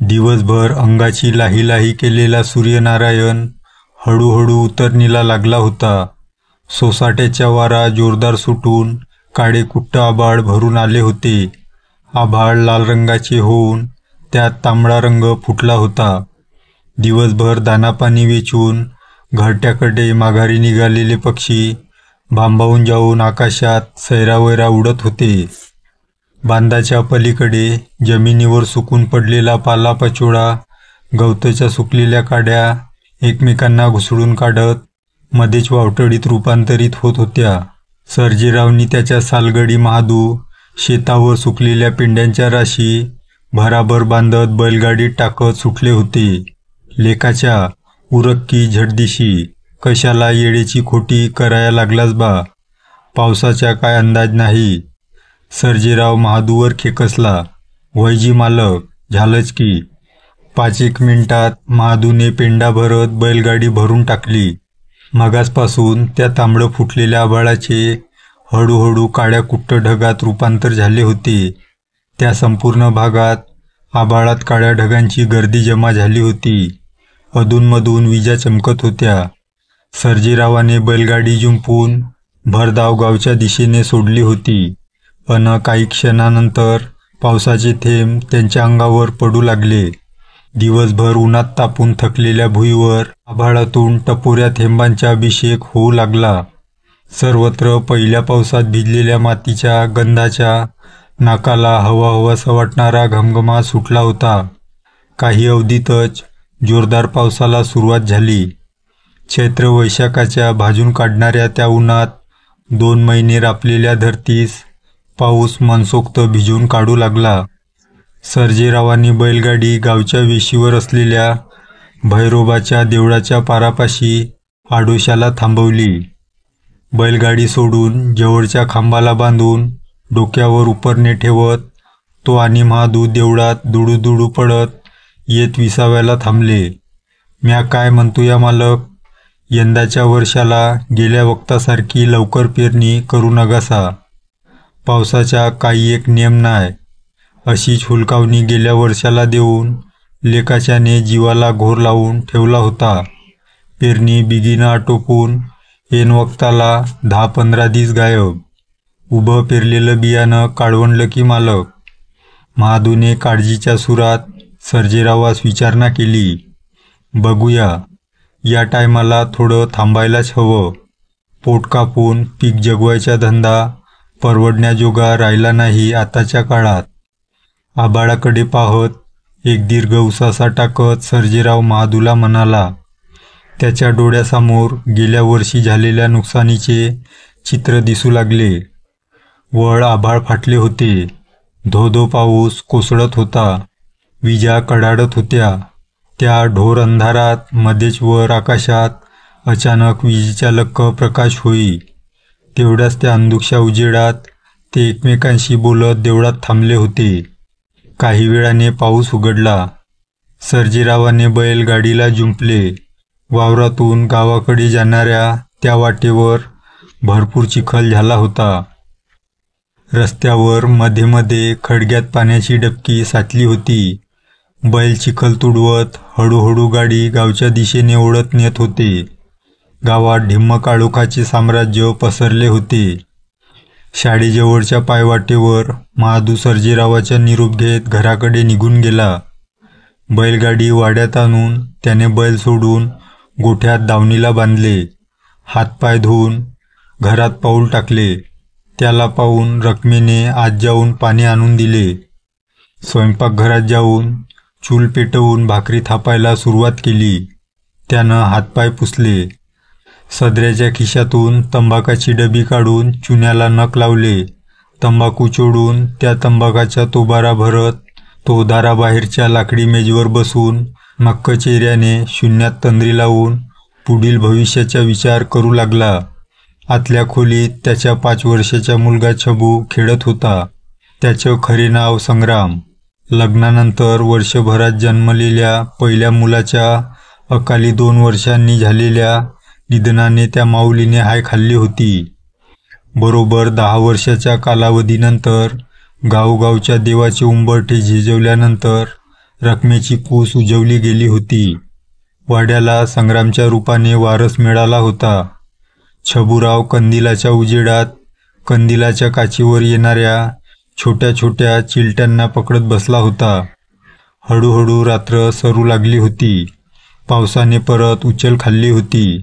दिवसभर अंगाची लाही लाही केलेला सूर्यनारायण हळूहळू उतरणीला लागला होता. सोसाट्याचा वारा जोरदार सुटून काळेकुट्ट आभाळ भरून आले होते. आभाळ लाल रंगाचे होऊन त्यात तांबडा रंग फुटला होता. दिवसभर दानापाणी वेचून घरट्याकडे माघारी निघालेले पक्षी भांबावून जाऊन आकाशात सैरावैरा उडत होते. बांधाच्या पलीकडे जमिनीवर सुकून पडलेला पालापाचोळा गवताच्या सुकलेल्या काड्या एकमेकांना घुसळून काढत मध्येच वावटळीत रूपांतरित होत होत्या. सर्जेरावनी त्याच्या सालगडी महादू शेतावर सुकलेल्या पेंड्यांच्या राशी भराभर बांधत बैलगाडीत टाकत सुटले होते. लेकाच्या उरक्की झडदिशी कशाला येडेची खोटी कराया लागलास बा, पावसाचा काय अंदाज नाही. सर्जेराव महादूवर खेकसला. वैजी मालक, झालंच की. 5-1 मिनिटात महादूने पेंडा भरत बैलगाडी भरून टाकली. मगासपासून त्या तांबडं फुटलेल्या आभाळाचे हळूहळू काळ्या कुट्ट ढगात रूपांतर झाले होते. त्या संपूर्ण भागात आभाळात काळ्या ढगांची गर्दी जमा झाली होती. अधूनमधून विजा चमकत होत्या. सर्जेरावाने बैलगाडी जुंपून भरधाव गावच्या दिशेने सोडली होती. पण काही क्षणानंतर पावसाचे थेंब त्यांच्या अंगावर पडू लागले. दिवसभर उन्हात तापून थकलेल्या भुईवर आभाळातून टपोऱ्या थेंबांचा अभिषेक होऊ लागला. सर्वत्र पहिल्या पावसात भिजलेल्या मातीच्या गंधाच्या नाकाला हवा हवासा वाटणारा घमघमाट सुटला होता. काही अवधीतच जोरदार पावसाला सुरुवात झाली. चैत्र वैशाखाच्या भाजून काढणाऱ्या त्या उन्हात 2 महिने रापलेल्या धरतीस पाऊस मनसोक्त भिजवून काढू लागला. सर्जेरावांनी बैलगाडी गावच्या वेशीवर असलेल्या भैरोबाच्या देवळाच्या पारापाशी आडोशाला थांबवली. बैलगाडी सोडून जवळच्या खांबाला बांधून डोक्यावर उपरणे ठेवत तो आणि महादू देवळात दुडू पडत येत विसाव्याला थांबले. म्या काय म्हणतोया मालक, यंदाच्या वर्षाला गेल्या वक्तासारखी लवकर पेरणी करू नगासा. पावसाचा काही एक नियम नाय. अशीच हुलकावणी गेल्या वर्षाला देऊन लेकाच्याने जीवाला घोर लावून ठेवला होता. पेरणी बिगीनं आटोपून ऐन वक्ताला 10-15 दिस गायब. उभं पेरलेलं बियाणं काळवंडलं की मालक. महादूने काळजीच्या सुरात सर्जेरावास विचारणा केली. बघूया, या टायमाला थोडं थांबायलाच हवं. पोट कापून पीक जगवायचा धंदा परवडण्याजोगा राहिला नाही आताच्या काळात. आभाळाकडे पाहत एक दीर्घ उसासा टाकत सर्जेराव महादूला म्हणाला. त्याच्या डोळ्यासमोर गेल्या वर्षी झालेल्या नुकसानीचे चित्र दिसू लागले. वळ आभाळ फाटले होते. धो पाऊस कोसळत होता. विजा कडाडत होत्या. त्या ढोर अंधारात मध्येच वर आकाशात अचानक विजेचा लख्ख प्रकाश होई. तेवढ्याच त्या अंधुकशा उजेडात ते एकमेकांशी बोलत देवळात थांबले होते. काही वेळाने पाऊस उघडला. सर्जेरावाने बैल गाडीला जुंपले. वावरातून गावाकडे जाणाऱ्या त्या वाटेवर भरपूर चिखल झाला होता. रस्त्यावर मध्ये मध्ये खडग्यात पाण्याची डबकी साचली होती. बैल चिखल तुडवत हळूहळू गाडी गावच्या दिशेने ओढत नेत होते. गावात ढिम्म काळोखाचे साम्राज्य पसरले होते. शाळेजवळच्या पायवाटेवर महादू सर्जेरावाचा निरोप घेत घराकडे निघून गेला. बैलगाडी वाड्यात आणून त्याने बैल सोडून गोठ्यात दावणीला बांधले. हातपाय धुवून घरात पाऊल टाकले. त्याला पाहून रकमेने आत जाऊन पाणी आणून दिले. स्वयंपाकघरात जाऊन चूल पेटवून भाकरी थापायला सुरुवात केली. त्यानं हातपाय पुसले. सदऱ्याच्या खिशातून तंबाखाची डबी काढून चुन्याला नख लावले. तंबाखू चोडून त्या तंबाखाचा तोबारा भरत तो दाराबाहेरच्या लाकडी मेजवर बसून नक्क चेहऱ्याने शून्यात तंद्री लावून पुढील भविष्याचा विचार करू लागला. आतल्या खोलीत त्याच्या 5 वर्षाचा मुलगा छबू खेळत होता. त्याचं खरे नाव संग्राम. लग्नानंतर वर्षभरात जन्मलेल्या पहिल्या मुलाच्या अकाली 2 वर्षांनी झालेल्या निधनाने त्या माऊलीने हाय खाल्ली होती. बरोबर 10 वर्षाच्या कालावधीनंतर गावगावच्या देवाचे उंबरठे झिजवल्यानंतर रकमेची कूस उजवली गेली होती. वाड्याला संग्रामच्या रूपाने वारस मिळाला होता. छबुराव कंदिलाच्या उजेडात कंदिलाच्या काचीवर येणाऱ्या छोट्या छोट्या चिलट्यांना पकडत बसला होता. हळूहळू रात्र सरू लागली होती. पावसाने परत उचल खाल्ली होती.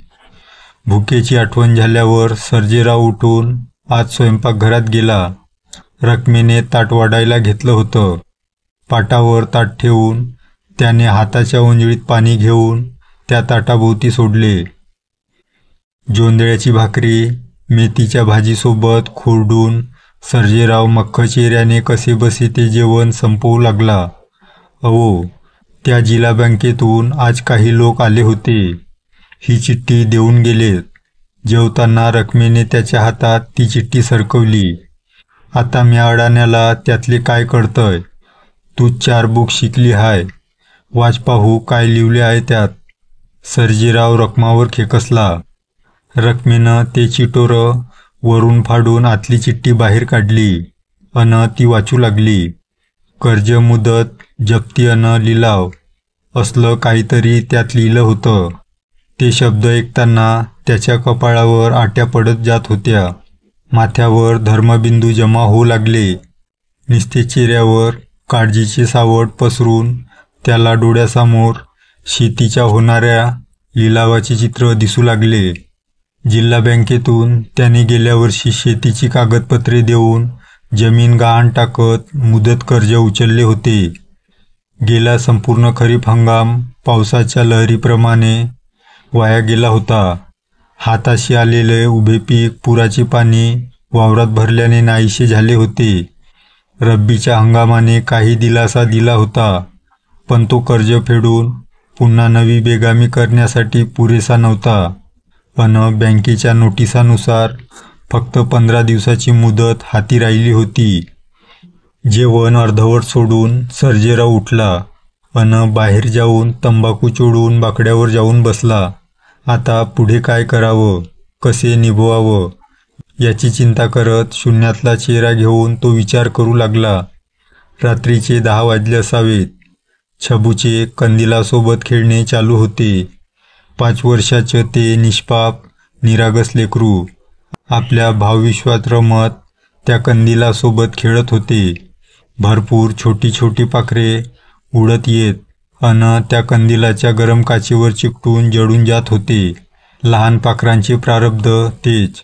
भुकेची आठवण झाल्यावर सर्जेराव उठून आज स्वयंपाकघरात गेला. रकमेने ताट वाढायला घेतलं होतं. पाटावर ताट ठेवून त्याने हाताच्या ओंजळीत पाणी घेऊन त्या ताटाभोवती सोडले. जोंधळ्याची भाकरी मेथीच्या भाजीसोबत खोरडून सर्जेराव मख्ख चेहऱ्याने कसेबसे ते जेवण संपवू लागला. अहो, त्या जिल्हा बँकेतून आज काही लोक आले होते. ही चिठ्ठी देऊन गेलेत. जेवताना रकमेने त्याच्या हातात ती चिठ्ठी सरकवली. आता म्या अडाण्याला त्यातले काय कळतंय? तू 4 बुक शिकली हाय. वाच पाहू काय लिवले आहे त्यात. सर्जेराव रकमावर खेकसला. रकमेनं ते चिटोरं वरून फाडून आतली चिठ्ठी बाहेर काढली अन ती वाचू लागली. कर्ज मुदत जप्ती अन लिलाव असलं काहीतरी त्यात लिहिलं होतं. ते शब्द ऐकताना त्याच्या कपाळावर आट्या पडत जात होत्या. माथ्यावर धर्मबिंदू जमा होऊ लागले. निस्ते चेहऱ्यावर काळजीचे सावट पसरून त्याला डोळ्यासमोर शेतीच्या होणाऱ्या लिलावाचे चित्र दिसू लागले. जिल्हा बँकेतून त्याने गेल्या वर्षी शेतीची कागदपत्रे देऊन जमीन गहाण टाकत मुदत कर्ज उचलले होते. गेला संपूर्ण खरीप हंगाम पावसाच्या लहरीप्रमाणे वाया गेला होता. हाताशी आलेले उभे पीक पुराचे पाणी वावरात भरल्याने नाहीसे झाले होते. रब्बीच्या हंगामाने काही दिलासा दिला होता, पण तो कर्ज फेडून पुन्हा नवी बेगामी करण्यासाठी पुरेसा नव्हता. पण बँकेच्या नोटिसानुसार फक्त 15 दिवसाची मुदत हाती राहिली होती. जेवण अर्धवट सोडून सर्जेराव उठला अन बाहेर जाऊन तंबाखू चोळून बाकड्यावर जाऊन बसला. आता पुढे काय करावं, कसे निभवावं याची चिंता करत शून्यातला चेहरा घेऊन तो विचार करू लागला. रात्रीचे 10 वाजले असावेत. छबूचे कंदिलासोबत खेळणे चालू होते. 5 वर्षाचे ते निष्पाप निरागस लेकरू आपल्या भावविश्वात रमत त्या कंदिलासोबत खेळत होते. भरपूर छोटी छोटी पाखरे उडत येत अन त्या कंदिलाच्या गरम काचेवर चिकटून जळून जात होते. लहान पाखरांचे प्रारब्ध तेच.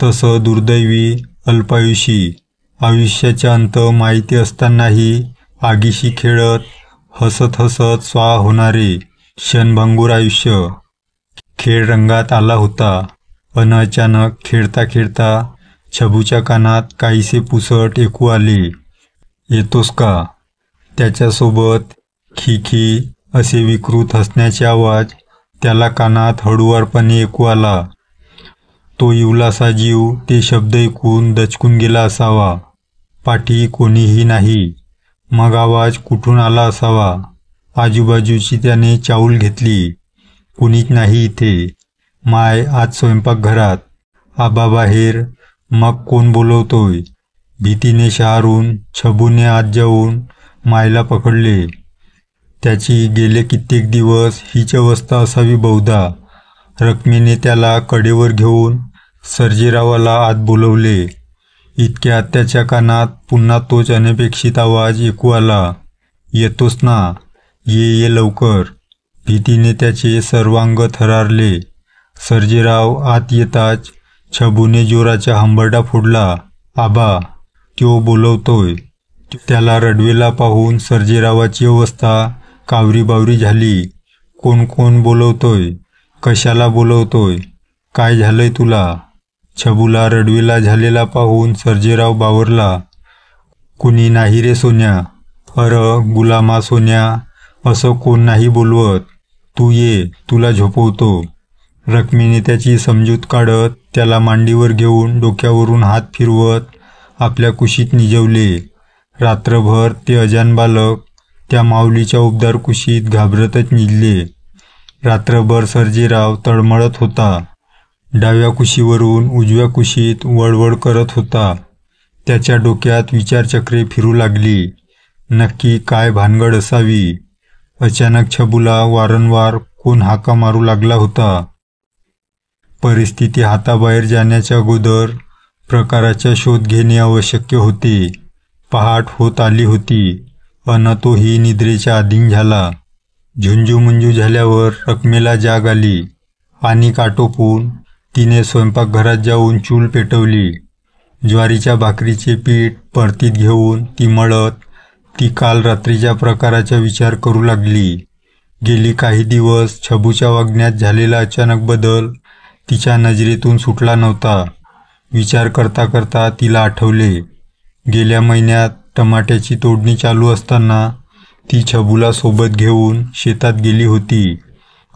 तसं दुर्दैवी अल्पायुषी आयुष्याचा अंत माहिती असतानाही आगीशी खेळत हसत हसत स्वाहा होणारे क्षणभंगूर आयुष्य. खेळ रंगात आला होता अन अचानक खेळता खेळता छबूच्या कानात काहीसे पुसट ऐकू आले. येतोस का? त्याच्यासोबत खी खी असे विकृत हसण्याचे आवाज त्याला कानात हळूवारपणे ऐकू आला. तो इवलासा जीव ते शब्द ऐकून दचकून गेला असावा. पाठी कोणीही नाही. मग आवाज कुठून आला असावा? आजूबाजूची त्याने चाऊल घेतली. कुणीच नाही इथे. माय आज स्वयंपाकघरात, आबा बाहेर. मग कोण बोलवतोय? भीतीने शहारून छबूने आत जाऊन मायला पकडले. त्याची गेले कित्येक दिवस हीच अवस्था असावी बहुधा. रकमेने त्याला कडेवर घेऊन सर्जेरावाला आत बोलवले. इतक्यात त्याच्या कानात पुन्हा तोच अनपेक्षित आवाज ऐकू आला. येतोस ना? ये लवकर. भीतीने त्याचे सर्वांग थरारले. सर्जेराव आत येताच छबूने जोराचा हंबरडा फोडला. आबा, त्यो बोलवतोय. त्याला रडवेला पाहून सर्जेरावाची अवस्था कावरीबावरी झाली. कोण कोण बोलवतोय? कशाला बोलवतोय? काय झालंय तुला? छबूला रडवेला झालेला पाहून सर्जेराव बावरला. कुणी नाही रे सोन्या. अर गुलामा सोन्या, असं कोण नाही बोलवत. तू ये, तुला झोपवतो. रकमेने त्याची समजूत काढत त्याला मांडीवर घेऊन डोक्यावरून हात फिरवत आपल्या कुशीत निजवले. रात्रभर ते अजान बालक त्या माऊलीच्या उबदार कुशीत घाबरतच निजले. रात्रभर सर्जेराव तळमळत होता. डाव्या कुशीवरून उजव्या कुशीत वळवळ करत होता. त्याच्या डोक्यात विचारचक्रे फिरू लागली. नक्की काय भानगड असावी. अचानक छबूला वारंवार कोण हाका मारू लागला होता. परिस्थिती हाताबाहेर जाण्याच्या अगोदर प्रकाराचा शोध घेणे आवश्यक होते. पहाट होत आली होती अन तोही निद्रेच्या अधीन झाला. झुंजूमुंजू झाल्यावर रकमेला जाग आली आणि आटोपून तिने स्वयंपाकघरात जाऊन चूल पेटवली. ज्वारीच्या भाकरीचे पीठ परतीत घेऊन ती मळत ती काल रात्रीच्या प्रकाराचा विचार करू लागली. गेली काही दिवस छबूच्या वागण्यात झालेला अचानक बदल तिच्या नजरेतून सुटला नव्हता. विचार करता करता तिला आठवले, गेल्या महिन्यात टमाट्याची तोडणी चालू असताना ती छबूला सोबत घेऊन शेतात गेली होती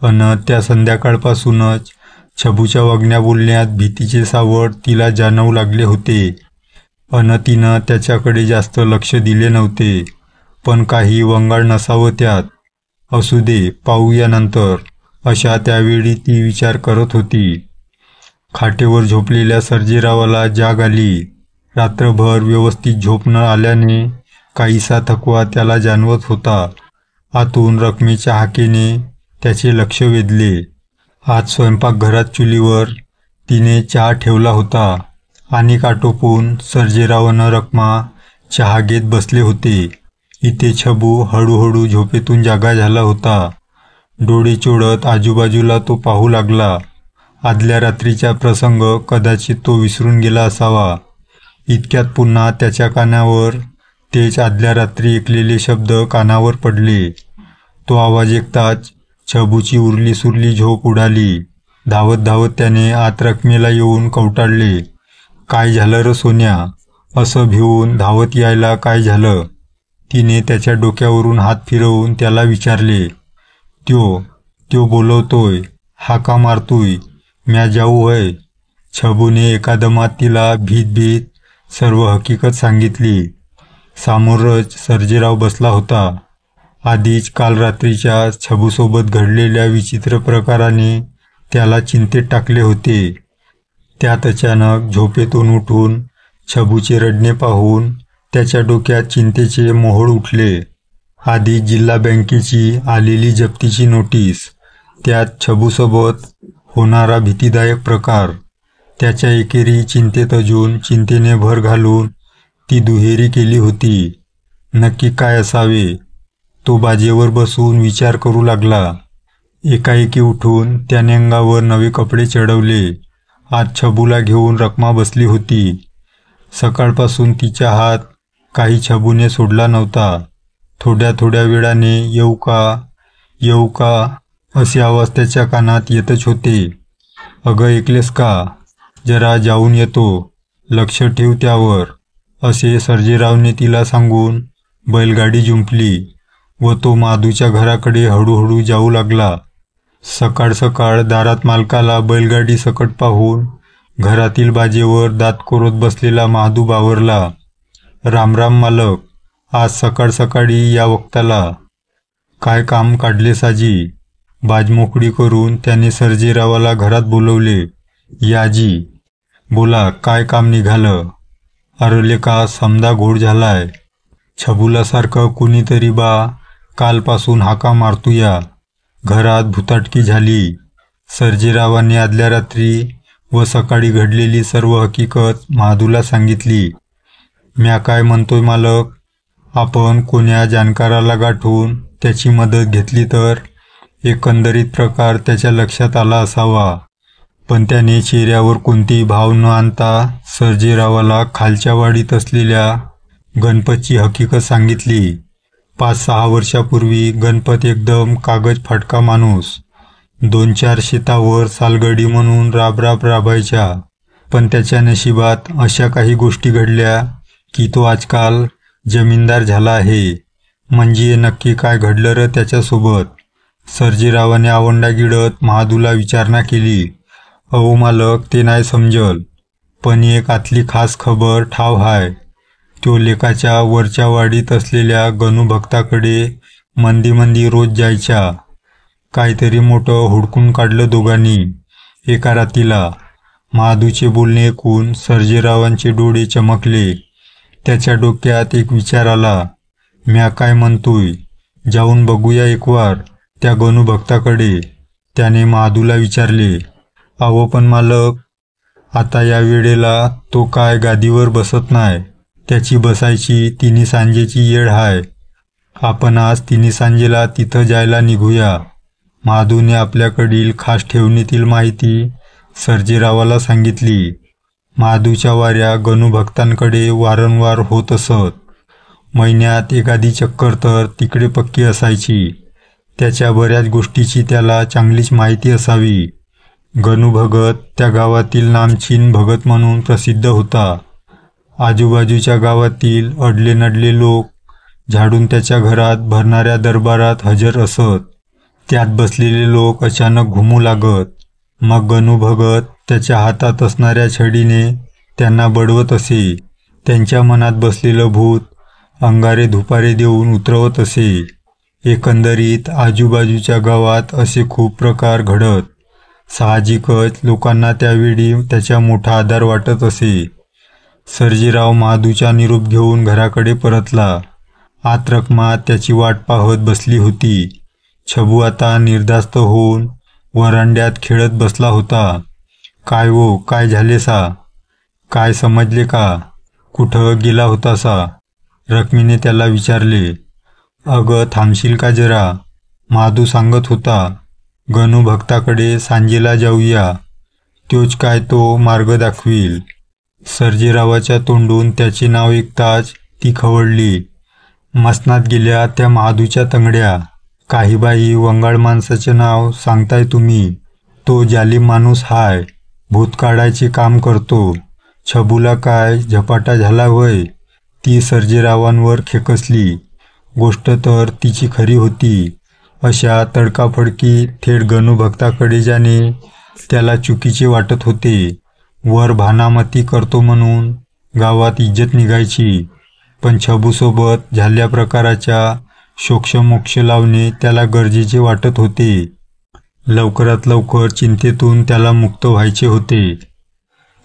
अन त्या संध्याकाळपासूनच छबूच्या वागण्या बोलण्यात भीतीचे सावट तिला जाणवू लागले होते. अन तिनं त्याच्याकडे जास्त लक्ष दिले नव्हते. पण काही वंगाळ नसावं त्यात. असू दे, पाहूया नंतर, अशा त्यावेळी ती विचार करत होती. खाटेवर झोपलेल्या सर्जेरावाला जाग आली. रात्रभर व्यवस्थित झोप न आल्याने काहीसा थकवा त्याला जाणवत होता. आतून रकमेच्या हाकेने त्याचे लक्ष वेधले. आज स्वयंपाकघरात चुलीवर तिने चहा ठेवला होता आणि आटोपून सर्जेरावानं रकमा चहा घेत बसले होते. इथे छबू हळूहळू झोपेतून जागा झाला होता. डोळे चोळत आजूबाजूला तो पाहू लागला. आदल्या रात्रीचा प्रसंग कदाचित तो विसरून गेला असावा. इतक्यात पुन्हा त्याच्या कानावर तेच आदल्या रात्री ऐकलेले शब्द कानावर पडले. तो आवाज ऐकताच छबूची उरली सुरली झोप उडाली. धावत धावत त्याने आत रकमेला येऊन कवटाळले, काय झालं र सोन्या? असं भिवून धावत यायला काय झालं? तिने त्याच्या डोक्यावरून हात फिरवून त्याला विचारले. त्यो बोलवतोय, हाका मारतोय, म्या जाऊ होय? छबूने एकादमात तिला भीत भीत सर्व हकीकत सांगितली. समोरच सर्जेराव बसला होता. आधीच काल रात्रीच्या छबूसोबत घडलेल्या विचित्र प्रकाराने त्याला चिंतेत टाकले होते. त्यात अचानक झोपेतून उठून छबूचे रडणे पाहून त्याच्या डोक्यात चिंतेचे मोहोळ उठले. आधी जिल्हा बँकेची आलेली जप्तीची नोटीस, त्यात छबूसोबत होणारा भीतीदायक प्रकार, त्याच्या एकेरी चिंतेत अजून चिंतेने भर घालून ती दुहेरी केली होती. नक्की काय असावे? तो बाजेवर बसून विचार करू लागला. एकाएकी उठून त्याने अंगावर नवे कपडे चढवले. आज छबूला घेऊन रकमा बसली होती. सकाळपासून तिचा हात काही छबूने सोडला नव्हता. थोड्या थोड्या वेळाने येऊ का असे आवाज त्याच्या कानात येतच होते. अगं ऐकलेस का? जरा जाऊन येतो, लक्ष ठेव त्यावर, असे सर्जेरावने तिला सांगून बैलगाडी जुंपली व तो माधूच्या घराकडे हळूहळू जाऊ लागला. सकाळ सकाळ दारात मालकाला बैलगाडी सकट पाहून घरातील बाजेवर दात कोरत बसलेला माधू बावरला. रामराम मालक, आज सकाळ सकाळी या वक्ताला काय काम काढले साजी? बाज मोकळी करून त्याने सर्जेरावाला घरात बोलवले. याजी, बोला, काय काम निघालं? अरले का समदा घोड झालाय. छबुलासारखं कुणीतरी बा कालपासून हाका मारतूया. घरात भुताटकी झाली. सर्जेरावाने आदल्या रात्री व सकाळी घडलेली सर्व हकीकत माधूला सांगितली. म्या काय म्हणतोय मालक, आपण कोण्या जाणकाराला गाठून त्याची मदत घेतली तर एकंदरीत प्रकार त्याच्या लक्षात आला असावा. पण त्याने चेहऱ्यावर कोणतेही भाव न आणता सर्जेरावाला खालच्या वाडीत असलेल्या गणपतची हकीकत सांगितली. 5-6 वर्षापूर्वी गणपत एकदम कागज फाटका माणूस. 2-4 शेतावर सालगडी म्हणून राबायचा. पण त्याच्या नशिबात अशा काही गोष्टी घडल्या की तो आजकाल जमीनदार झाला आहे. म्हणजे नक्की काय घडलं र त्याच्यासोबत? सर्जेरावाने आवंडा गिळत महादूला विचारणा केली. अहो मालक, ते नाही समजल, पण एक आतली खास खबर ठाव हाय. तो लेकाच्या वरच्या वाडीत असलेल्या गणूभक्ताकडे मंदी रोज जायच्या. काहीतरी मोठं हुडकून काढलं दोघांनी एका रातीला. महादूचे बोलणे ऐकून सर्जेरावांचे डोळे चमकले. त्याच्या डोक्यात एक विचार आला. म्या काय म्हणतोय, जाऊन बघूया एकवार त्या गणूभक्ताकडे, त्याने महादूला विचारले. अहो पण मालक, आता या वेळेला तो काय गादीवर बसत नाही, त्याची बसायची तिन्ही सांजेची येळ हाय. आपण आज तिन्ही सांजेला तिथं जायला निघूया. महादूने आपल्याकडील खास ठेवणीतील माहिती सर्जेरावाला सांगितली. महादूच्या वाऱ्या गणूभक्तांकडे वारंवार होत असत. महिन्यात एखादी चक्कर तर तिकडे पक्की असायची. त्याच्या बऱ्याच गोष्टीची त्याला चांगलीच माहिती असावी. गणूभगत त्या गावातील नामचीन भगत म्हणून प्रसिद्ध होता. आजूबाजूच्या गावातील अडले नडले लोक झाडून त्याच्या घरात भरणाऱ्या दरबारात हजर असत. त्यात बसलेले लोक अचानक घुमू लागत. मग गणूभगत त्याच्या हातात असणाऱ्या छडीने त्यांना बडवत असे. त्यांच्या मनात बसलेलं भूत अंगारे धुपारे देऊन उतरवत असे. एकंदरीत आजूबाजूच्या गावात असे खूप प्रकार घडत. साहजिकच लोकांना त्यावेळी त्याचा मोठा आधार वाटत असे. सर्जेराव महादूचा निरोप घेऊन घराकडे परतला. आत रखमा त्याची वाट पाहत बसली होती. छबू आता निर्धास्त होऊन वरांड्यात खेळत बसला होता. काय हो, काय झाले सा? काय समजले का? कुठं गेला होता सा? रखमीने त्याला विचारले. अगं थांबशील का जरा? महादू सांगत होता. गणूभक्ताकडे सांजेला जाऊया, तोच काय तो मार्ग दाखवील. सर्जेरावाच्या तोंडून त्याचे नाव ऐकताच ती खवळली. मसनात गेल्या त्या महादूच्या तंगड्या. काही बाई वंगाळ माणसाचे नाव सांगताय तुम्ही? तो जालीम माणूस हाय, भूत काढायचे काम करतो. छबूला काय झपाटा झाला वय? ती सर्जेरावांवर खेकसली. गोष्ट तर तिची खरी होती. अशा तडकाफडकी थेट गणूभक्ताकडे जाणे त्याला चुकीचे वाटत होते. वर भानामती करतो म्हणून गावात इज्जत निघायची, पण छबूसोबत झाल्या प्रकाराच्या शोक्षमोक्ष लावणे त्याला गरजेचे वाटत होते. लवकरात लवकर चिंतेतून त्याला मुक्त व्हायचे होते.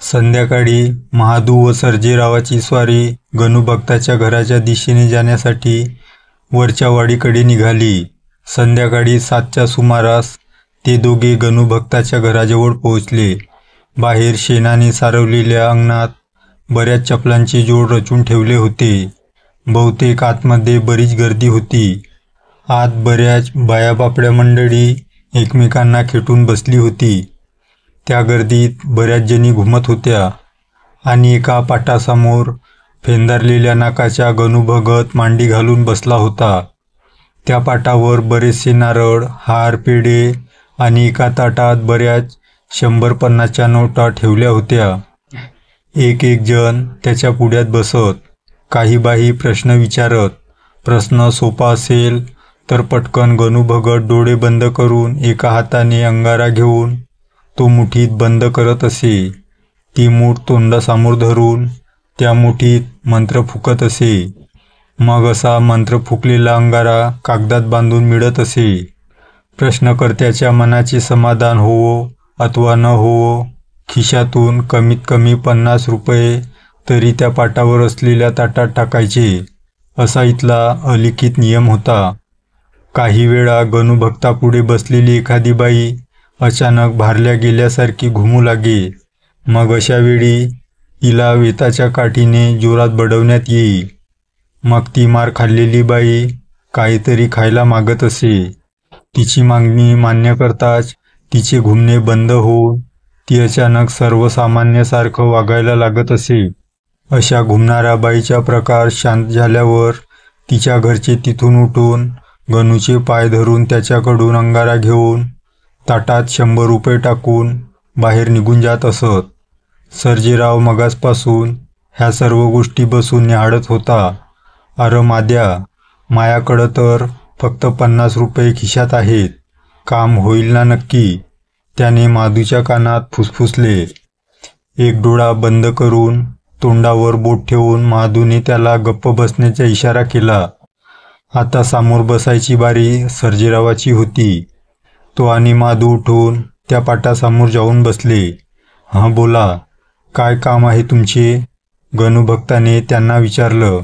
संध्याकाळी महादू व सर्जेरावाची स्वारी गणूभक्ताच्या घराच्या दिशेने जाण्यासाठी वरच्या वाडीकडे निघाली. संध्याकाळी 7च्या सुमारास ते दोघे गणूभक्ताच्या घराजवळ पोहोचले. बाहेर शेणाने सारवलेल्या अंगणात बऱ्याच चपलांचे जोड रचून ठेवले होते. बहुतेक आतमध्ये बरीच गर्दी होती. आत बऱ्याच बायाबापड्या मंडळी एकमेकांना खेटून बसली होती. त्या गर्दीत बऱ्याच जणी घुमत होत्या आणि एका पाटासमोर फेंदारलेल्या नाकाच्या गणूभगत मांडी घालून बसला होता. त्या पाटावर बरेचसे नारळ, हार, पेढे आणि एका ताटात बऱ्याच 100-50च्या नोटा ठेवल्या होत्या. एक एक जण त्याच्या पुढ्यात बसत. काही बाई प्रश्न विचारत. प्रश्न सोपा असेल तर पटकन गणूभगत डोळे बंद करून एका हाताने अंगारा घेऊन तो मुठीत बंद करत असे. ती मूठ तोंडासमोर धरून त्या मुठीत मंत्र फुकत असे. मग असा मंत्र फुकलेला अंगारा कागदात बांधून मिळत असे. प्रश्नकर्त्याच्या मनाचे समाधान होवो अथवा न होवो, खिशातून कमीत कमी 50 रुपये तरी त्या पाटावर असलेल्या ताटात टाकायचे, असा इथला अलिखित नियम होता. काही वेळा गणूभक्तापुढे बसलेली एखादी बाई अचानक भारल्या गेल्यासारखी घुमू लागे. मग अशा वेळी तिला वेताच्या काठीने जोरात बडवण्यात येई. मग ती मार खाल्लेली बाई काहीतरी खायला मागत असे. तिची मागणी मान्य करताच तिचे घुमणे बंद होऊन ती अचानक सर्वसामान्यासारखं वागायला लागत असे. अशा घुमणाऱ्या बाईचा प्रकार शांत झाल्यावर तिच्या घरचे तिथून उठून गणूचे पाय धरून त्याच्याकडून अंगारा घेऊन ताटात 100 रुपये टाकून बाहेर निघून जात असत. सर्जेराव मगासपासून ह्या सर्व गोष्टी बसून निहाळत होता. अरे माद्या, मायाकडं तर फक्त 50 रुपये खिशात आहेत, काम होईल ना नक्की? त्याने महादूच्या कानात फुसफुसले. एक डोळा बंद करून तोंडावर बोट ठेवून महादूने त्याला गप्प बसण्याचा इशारा केला. आता समोर बसायची बारी सर्जेरावाची होती. तो आणि महादू उठून त्या पाटासमोर जाऊन बसले. हां बोला, काय काम आहे तुमचे? गणूभक्ताने त्यांना विचारलं.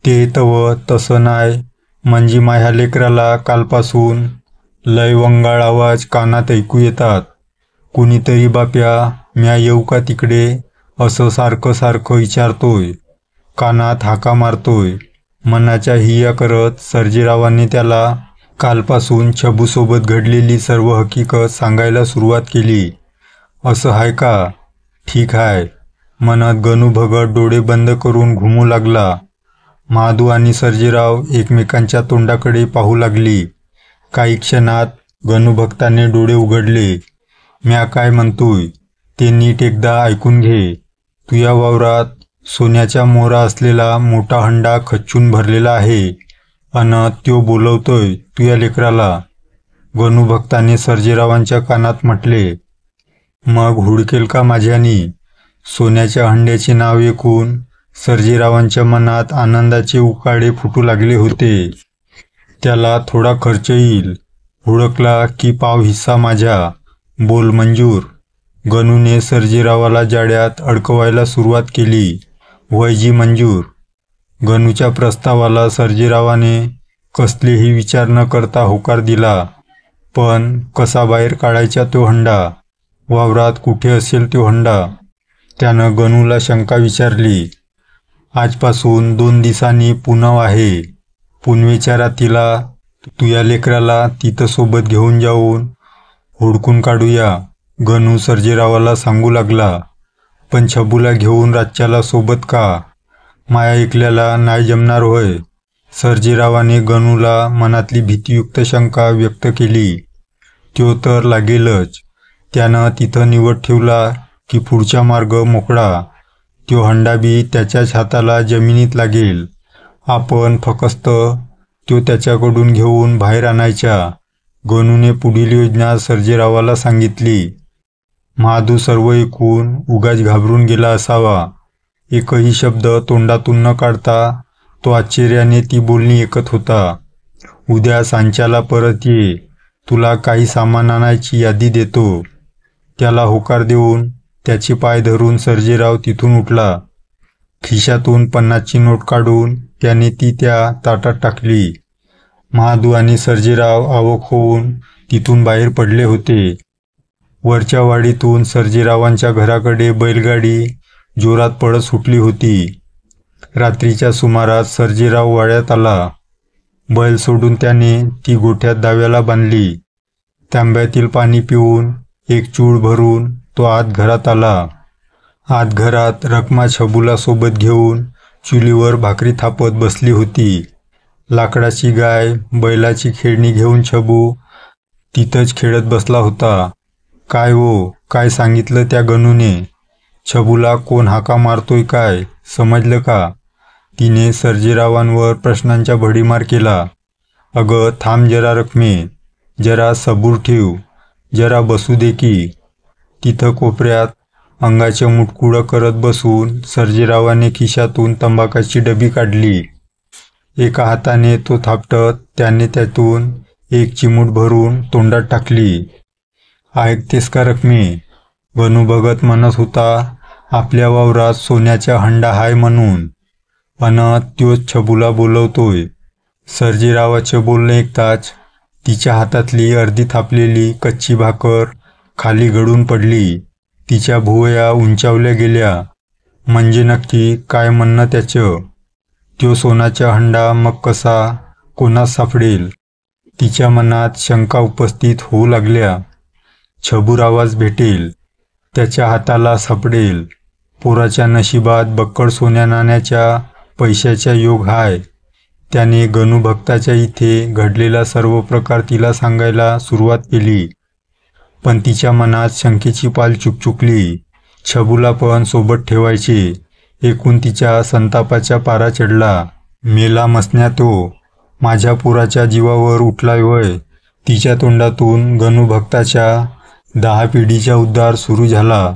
ते तव तसं नाय, म्हणजे माझ्या लेकराला कालपासून लय वंगाळ आवाज कानात ऐकू येतात. कुणीतरी बाप्या म्या येऊ का तिकडे असं सारखं सारखं विचारतोय, कानात हाका मारतोय. मनाच्या हिया करत सर्जेरावांनी त्याला कालपासून छबूसोबत घडलेली सर्व हकीकत सांगायला सुरुवात केली. असं हाय का? ठीक हाय म्हणत गणू भगत डोळे बंद करून घुमू लागला. महादू आणि सर्जेराव एकमेकांच्या तोंडाकडे पाहू लागली. काही क्षणात गणूभक्ताने डोळे उघडले. म्या काय म्हणतोय ते नीट एकदा ऐकून घे. तुया वावरात सोन्याच्या मोहरा असलेला मोठा हंडा खच्चून भरलेला आहे अन त्यो बोलवतोय तुया लेकराला. गणूभक्ताने सर्जेरावांच्या कानात म्हटले. मग हुडकेल का माझ्यानी? सोन्याच्या हंड्याचे नाव ऐकून सर्जेरावांच्या मनात आनंदाचे उकाडे फुटू लागले होते. त्याला थोडा खर्च येईल, हुडकला की पाव हिस्सा माझ्या. बोल मंजूर. गणूने सर्जेरावाला जाड्यात अडकवायला सुरुवात केली. वयजी मंजूर. गणूच्या प्रस्तावाला सर्जेरावाने कसलेही विचार न करता होकार दिला. पण कसा बाहेर काढायचा तो हंडा? वावरात कुठे असेल तो हंडा? त्यानं गणूला शंका विचारली. आजपासून 2 दिवसांनी पुनव आहे. पुनवेच्या रातीला तुया लेकराला तिथं सोबत घेऊन जाऊन हुडकून काढूया, गणू सर्जेरावाला सांगू लागला. पण छबूला घेऊन रातच्याला सोबत का? माया ऐकल्याला नाही जमणार होय? सर्जेरावाने गणूला मनातली भीतीयुक्त शंका व्यक्त केली. त्यो तर लागेलच. त्यानं तिथं निवड ठेवला की पुढचा मार्ग मोकळा. त्यो हंडा बी त्याच्याच हाताला जमिनीत लागेल. आपण फक्त त्यो त्याच्याकडून घेऊन बाहेर आणायचा. गणूने पुढील योजना सर्जेरावाला सांगितली. महादू सर्व ऐकून उगाच घाबरून गेला असावा. एकही शब्द तोंडातून न काढता तो आश्चर्याने ती बोलणी ऐकत होता. उद्या सांच्याला परत ये, तुला काही सामान आणायची यादी देतो. त्याला होकार देऊन त्याचे पाय धरून सर्जेराव तिथून उठला. खिशातून 50ची नोट काढून त्याने ती त्या ताटात टाकली. महादू आणि सर्जेराव अवाक होऊन तिथून बाहेर पडले होते. वरच्या वाडीतून सर्जेरावांच्या घराकडे बैलगाडी जोरात पळत सुटली होती. रात्रीच्या सुमारास सर्जेराव वाड्यात आला. बैल सोडून त्याने ती गोठ्यात दाव्याला बांधली. तांब्यातील पाणी पिऊन एक चूळ भरून तो आत घरात आला. आत घरात रखमा छबूला सोबत घेऊन चुलीवर भाकरी थापत बसली होती. लाकडाची गाय, बैलाची खेळणी घेऊन छबू तिथंच खेळत बसला होता. काय हो, काय सांगितलं त्या गणूने? छबूला कोण हाका मारतोय काय समजलं का? तिने सर्जेरावांवर प्रश्नांचा भडीमार केला. अगं थांब जरा रखमे, जरा सबूर ठेव, जरा बसू दे की. तिथं कोपऱ्यात अंगाचे मुटकुळं करत बसून सर्जेरावाने खिशातून तंबाखाची डबी काढली. एका हाताने तो थापटत त्याने त्यातून एक चिमूट भरून तोंडात टाकली. ऐकतेस का रखमे? गणू भगत म्हणत होता आपल्या वावरात सोन्याचा हंडा हाय म्हणून, अन त्योच छबूला बोलवतोय. सर्जेरावाचे बोलणे ऐकताच तिच्या हातातली अर्धी थापलेली कच्ची भाकर खाली गळून पडली. तिच्या भुवया उंचावल्या गेल्या. म्हणजे नक्की काय म्हणणं त्याचं? त्यो सोन्याचा हंडा मग कसा कोणास सापडेल? तिच्या मनात शंका उपस्थित होऊ लागल्या. छबूरावास भेटेल, त्याच्या हाताला सापडेल. पोराच्या नशिबात बक्कळ सोन्या नाण्याच्या पैशाचा योग हाय. त्याने गणूभक्ताच्या इथे घडलेला सर्व प्रकार तिला सांगायला सुरुवात केली. पण तिच्या मनात शंकेची पाल चुकचुकली. छबूला पण सोबत ठेवायचे ऐकून तिच्या संतापाचा पारा चढला. मेला मसण्या तो, माझ्या पोराच्या जीवावर उठलाय वय. तिच्या तोंडातून गणूभक्ताच्या 10 पिढीचा उद्धार सुरू झाला.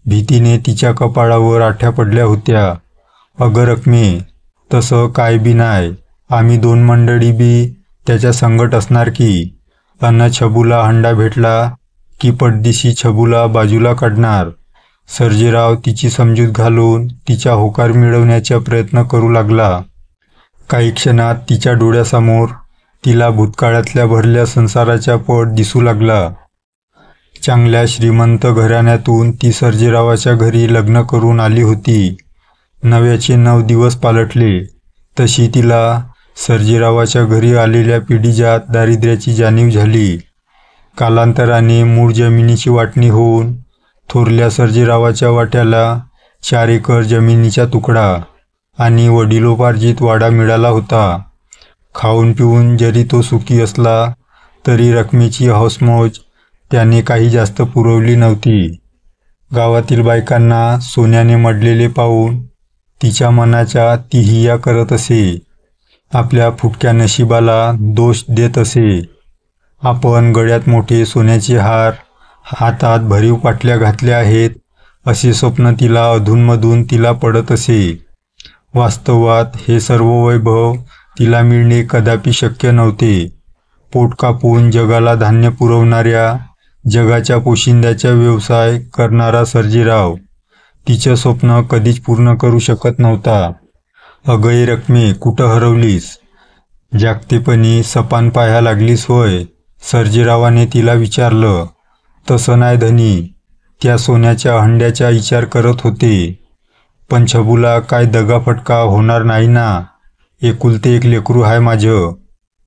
भीतीने तिच्या कपाळावर आठ्या पडल्या होत्या. अगं रखमे, तसं काय बी नाय. आम्ही 2 मंडळी बी त्याच्या संगट असणार की. अन छबूला हंडा भेटला की पटदिशी छबूला बाजूला काढणार. सर्जेराव तिची समजूत घालून तिचा होकार मिळवण्याचा प्रयत्न करू लागला. काही क्षणात तिच्या डोळ्यासमोर तिला भूतकाळातल्या भरल्या संसाराचा पट दिसू लागला. चांगल्या श्रीमंत घराण्यातून ती सर्जेरावाच्या घरी लग्न करून आली होती. नव्याचे 9 दिवस पालटले तशी तिला सर्जेरावाच्या घरी आलेल्या पिढीजात दारिद्र्याची जाणीव झाली. कालांतराने मूळ जमिनीची वाटणी होऊन थोरल्या सर्जेरावाच्या वाट्याला 4 एकर जमिनीचा तुकडा आणि वडिलोपार्जित वाडा मिळाला होता. खाऊन पिऊन जरी तो सुखी असला तरी रकमेची हौसमौज त्याने काही जास्त पुरवली नव्हती. गावातील बायकांना सोन्याने मढलेले पाहून तिच्या मनाच्या ती हिया करत असे. आपल्या फुटक्या नशिबाला दोष देत असे. आपण गळ्यात मोठे सोन्याचे हार, हातात भरीव पाटल्या घातल्या आहेत असे स्वप्न तिला अधूनमधून तिला पडत असे. वास्तवात हे सर्व वैभव तिला मिळणे कदापि शक्य नव्हते. पोट कापून जगाला धान्य पुरवणाऱ्या, जगाच्या पोशिंद्याचा व्यवसाय करणारा सर्जेराव तिचं स्वप्न कधीच पूर्ण करू शकत नव्हता. "अगं रकमे, कुठं हरवलीस? जागतेपणी सपान पाया लागलीस होय?" सर्जेरावाने तिला विचारलं. "तसं नाही धनी, त्या सोन्याच्या हंड्याचा विचार करत होते. पण छबूला काय दगाफटका होणार नाही ना? एकुलते एक लेकरू आहे माझं."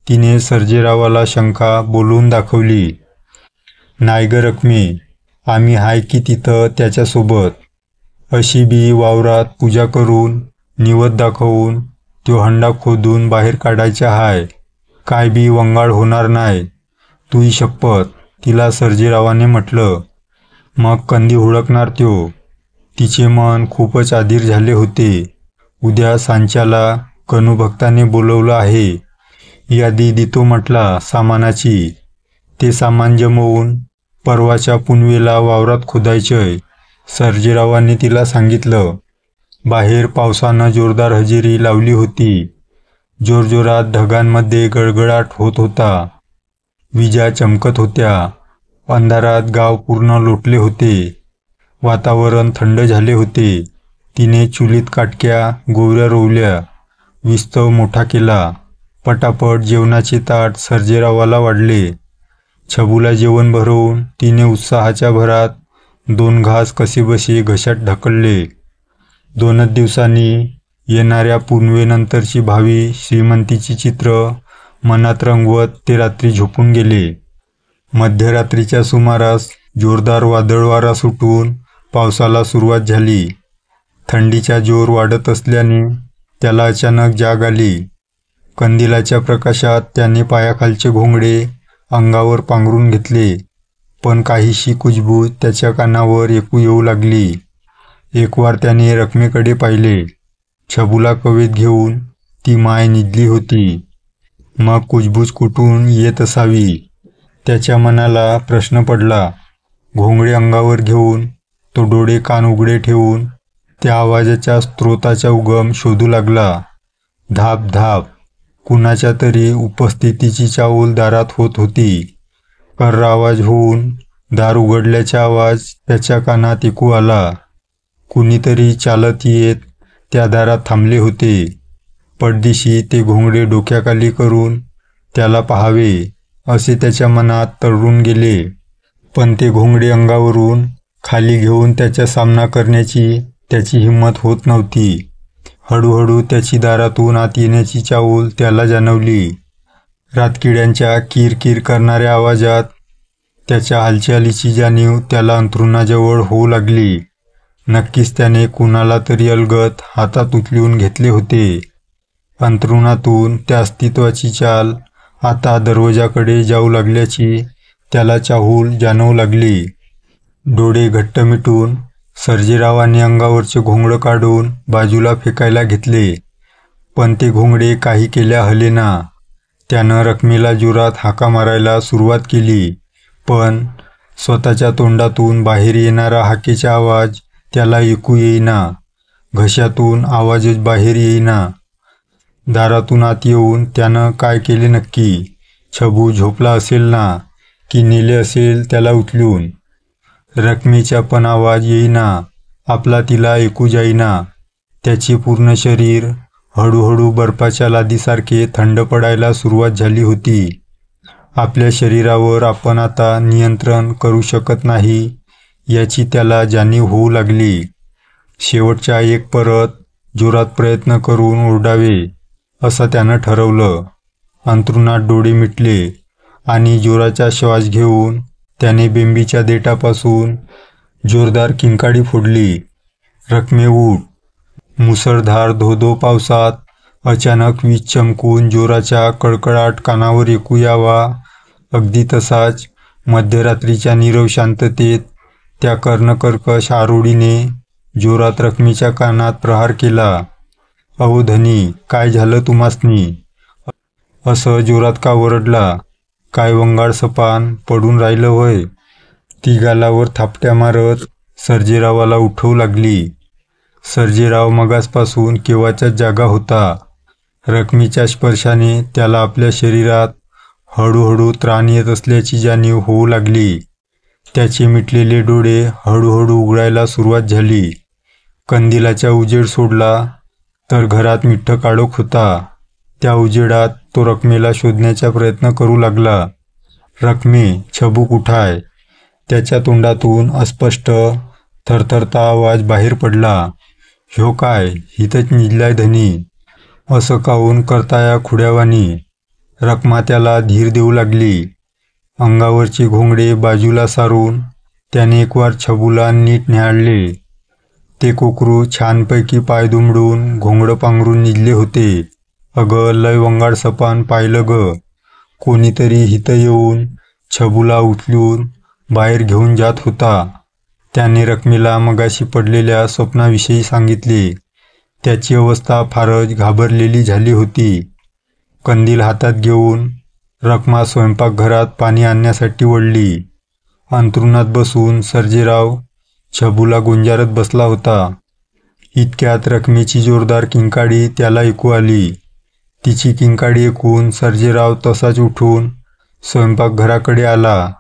तिने सर्जेरावाला शंका बोलवून दाखवली. "नाही ग रकमे, आम्ही हाय की तिथं त्याच्यासोबत. अशी बी वावरात पूजा करून निवद दाखवून तो हंडा खोदून बाहेर काढायचा हाय. काय बी वंगाळ होणार नाही. तुही शपथ," तिला सर्जेरावाने म्हटलं. "मग कंदी हुडकणार त्यो?" तिचे मन खूपच अधीर झाले होते. "उद्या सांच्याला कनुभक्ताने बोलवलं आहे. यादी देतो म्हटला सामानाची. ते सामान जमवून परवाच्या पुनवेला वावरात खोदायचंय," सर्जेरावाने तिला सांगितलं. बाहेर पावसानं जोरदार हजेरी लावली होती. जोरजोरात ढगांमध्ये गडगडाट होत होता. विजा चमकत होत्या. अंधारात गाव पूर्ण लोटले होते. वातावरण थंड झाले होते. तिने चुलीत काटक्या गोवऱ्या रोवल्या. विस्तव मोठा केला. पटापट जेवणाचे ताट सर्जेरावाला वाढले. छबूला जेवण भरवून तिने उत्साहाच्या भरात 2 घास कसेबसे घशात ढकलले. 2च दिवसांनी येणाऱ्या पुनवेनंतरची भावी श्रीमंतीची चित्र मनात रंगवत ते रात्री झोपून गेले. मध्यरात्रीच्या सुमारास जोरदार वादळवारा सुटून पावसाला सुरुवात झाली. थंडीचा जोर वाढत असल्याने त्याला अचानक जाग आली. कंदिलाच्या प्रकाशात त्याने पायाखालचे घोंगडे अंगावर पांघरून घेतले. पण काहीशी कुजबूज त्याच्या कानावर ऐकू येऊ लागली. एकवार त्याने रकमेकडे पाहिले. छबूला कवेत घेऊन ती माय निजली होती. मग कुजबूज कुठून येत असावी? त्याच्या मनाला प्रश्न पडला. घोंगडे अंगावर घेऊन तो डोळे कान उघडे ठेवून त्या आवाजाच्या स्रोताचा उगम शोधू लागला. धाप धाप. कुणाच्या तरी उपस्थितीची चाहूल दारात होत होती. कर्र आवाज होऊन दार उघडल्याचा आवाज त्याच्या कानात ऐकू आला. कुणीतरी चालत येत त्या दारात थांबले होते. पडदिशी ते घोंगडे डोक्याखाली करून त्याला पाहावे असे त्याच्या मनात तरळून गेले. पण ते घोंगडे अंगावरून खाली घेऊन त्याचा सामना करण्याची त्याची हिंमत होत नव्हती. हळूहळू त्याची दारातून आत येण्याची चाहूल त्याला जाणवली. रातकिड्यांच्या किरकिर करणाऱ्या आवाजात त्याच्या हालचालीची जाणीव त्याला अंथरुणाजवळ होऊ लागली. नक्कीच त्याने कुणाला तरी अलगद हातात उचलून घेतले होते. अंथरुणातून त्या अस्तित्वाची चाल आता दरवाजाकडे जाऊ लागल्याची त्याला चाहूल जाणवू लागली. डोळे घट्ट मिटून सर्जेरावाने अंगावरचे घोंगडं काढून बाजूला फेकायला घेतले. पण ते घोंगडे काही केल्या हलेना. त्यानं रकमेला जोरात हाका मारायला सुरुवात केली. पण स्वतःच्या तोंडातून बाहेर येणारा हाकेचा आवाज त्याला ऐकू येईना. घशातून आवाजच बाहेर येईना. दारातून आत येऊन त्यानं काय केले नक्की? छबू झोपला असेल ना, की नेले असेल त्याला उचलून? रकमेचा पण आवाज येईना. आपला तिला ऐकू जाईना. त्याचे पूर्ण शरीर हळूहळू बर्फाच्या लादीसारखे थंड पडायला सुरुवात झाली होती. आपल्या शरीरावर आपण आता नियंत्रण करू शकत नाही याची त्याला जाणीव होऊ लागली. शेवटच्या एक परत जोरात प्रयत्न करून ओरडावे असं त्यानं ठरवलं. अंथरुणात डोळे मिटले आणि जोराचा श्वास घेऊन त्याने बेंबीच्या देठापासून जोरदार किंकाळी फोडली. रखमे उठ. मुसळधार धोधो पावसात अचानक वीज चमकून जोराचा कडकडाट कानावर ऐकू यावा, अगदी तसाच मध्यरात्रीच्या नीरव शांततेत त्या कर्णकर्कश आरोळीने जोरात रखमेच्या कानात प्रहार केला. अहो धनी, काय झालं तुम्हासनी? असं जोरात का ओरडला? काय वंगाळ सपान पडून राहिलं होय? ती गालावर थापट्या मारत सर्जेरावाला उठवू लागली. सर्जेराव मगासपासून केव्हाचाच जागा होता. रखमेच्या स्पर्शाने त्याला आपल्या शरीरात हळूहळू त्राण येत असल्याची जाणीव होऊ लागली. त्याचे मिटलेले डोळे हळूहळू उघडायला सुरुवात झाली. कंदिलाचा उजेड सोडला तर घरात मिठ्ठ काळोख होता. त्या उजेडात तो रखमेला शोधण्याचा प्रयत्न करू लागला. रखमे, छबू कुठाय? त्याच्या तोंडातून अस्पष्ट थरथरता आवाज बाहेर पडला. ह्यो काय, हिथंच निजलाय धनी. असं काऊन करताया खुड्यावानी? रखमा त्याला धीर देऊ लागली. अंगावरचे घोंगडे बाजूला सारून त्याने एकवार छबूला नीट न्याहाळले. ते कोकरू छानपैकी पाय दुमडून घोंगडं पांघरून निजले होते. अगं लय वंगाळ सपान पाहिलं ग. कोणीतरी हिथं येऊन छबूला उचलून बाहेर घेऊन जात होता. त्याने रखमेला मगाशी पडलेल्या स्वप्नाविषयी सांगितले. त्याची अवस्था फारच घाबरलेली झाली होती. कंदील हातात घेऊन रखमा स्वयंपाकघरात पाणी आणण्यासाठी वळली. अंथरुणात बसून सर्जेराव छबूला गुंजारत बसला होता. इतक्यात रखमेची जोरदार किंकाळी त्याला ऐकू आली. तिची किंकाळी ऐकून सर्जेराव तसाच उठून स्वयंपाकघराकडे आला.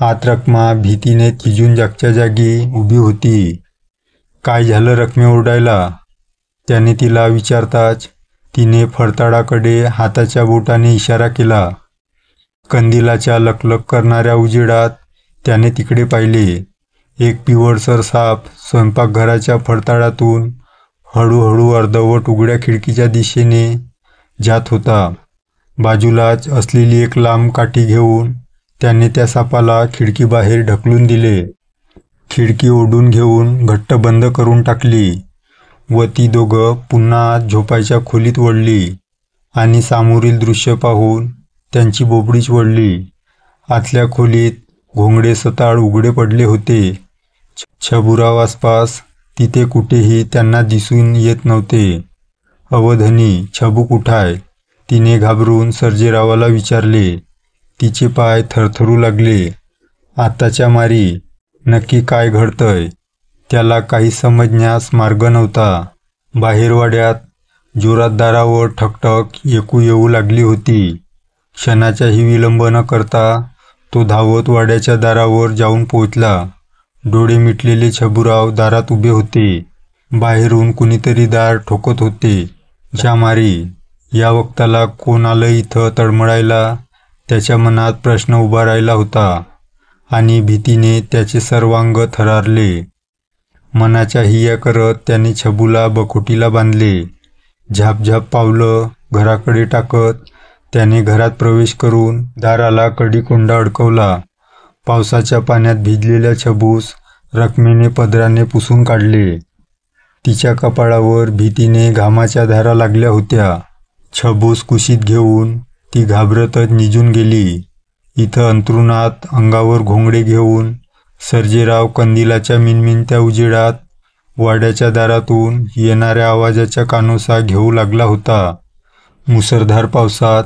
आत रखमा भीतीने थिजून जागच्या जागी उभी होती. काय झालं रखमे ओरडायला? त्याने तिला विचारताच तिने फडताळाकडे हाताच्या बोटाने इशारा केला. कंदिलाच्या लकलक करणाऱ्या उजेडात त्याने तिकडे पाहिले. एक पिवळसर साप स्वयंपाकघराच्या फडताळातून हळूहळू अर्धवट उघड्या खिडकीच्या दिशेने जात होता. बाजूलाच असलेली एक लांब काठी घेऊन त्याने त्या सापाला खिडकीबाहेर ढकलून दिले. खिडकी ओढून घेऊन घट्ट बंद करून टाकली व ती दोघं पुन्हा आत झोपायच्या खोलीत वळली आणि सामोरील दृश्य पाहून त्यांची बोबडीच वळली. आतल्या खोलीत घोंगडे सताळ उघडे पडले होते. छबूराव आसपास तिथे कुठेही त्यांना दिसून येत नव्हते. अवधनी, छबू कुठाय? तिने घाबरून सर्जेरावाला विचारले. तिचे पाय थरथरू लागले. आताच्या मारी नक्की काय घडतंय त्याला काही समजण्यास मार्ग नव्हता. बाहेर वाड्यात जोरात दारावर ठकठक ऐकू येऊ लागली होती. क्षणाचाही विलंब न करता तो धावत वाड्याच्या दारावर जाऊन पोहोचला. डोळे मिटलेले छबूराव दारात उभे होते. बाहेरून कुणीतरी दार ठोकत होते. जामारी, या वक्ताला कोण आलं इथं तळमळायला? त्याच्या मनात प्रश्न उभा राहिला होता आणि भीतीने त्याचे सर्वांग थरारले. मनाच्या हिया करत त्याने छबूला बखोटीला बांधले. झापझाप पावलं घराकडे टाकत त्याने घरात प्रवेश करून दाराला कडीकोंडा अडकवला. पावसाच्या पाण्यात भिजलेल्या छबूस रखमेने पदराने पुसून काढले. तिच्या कपाळावर भीतीने घामाच्या धारा लागल्या होत्या. छबूस कुशीत घेऊन ती घाबरतच निजून गेली. इथं अंथरुणात अंगावर घोंगडे घेऊन सर्जेराव कंदिलाच्या मिणमिणत्या उजेडात वाड्याच्या दारातून येणाऱ्या आवाजाच्या कानोसा घेऊ लागला होता. मुसळधार पावसात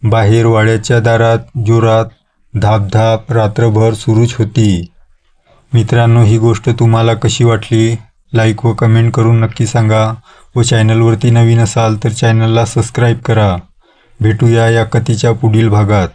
बाहेर वाड्याच्या दारात जोरात धापधाप रात्रभर सुरूच होती. मित्रांनो, ही गोष्ट तुम्हाला कशी वाटली? लाईक व कमेंट करून नक्की सांगा व चॅनलवरती नवीन असाल तर चॅनलला सबस्क्राईब करा. भेटूया या कथेच्या पुढील भागात.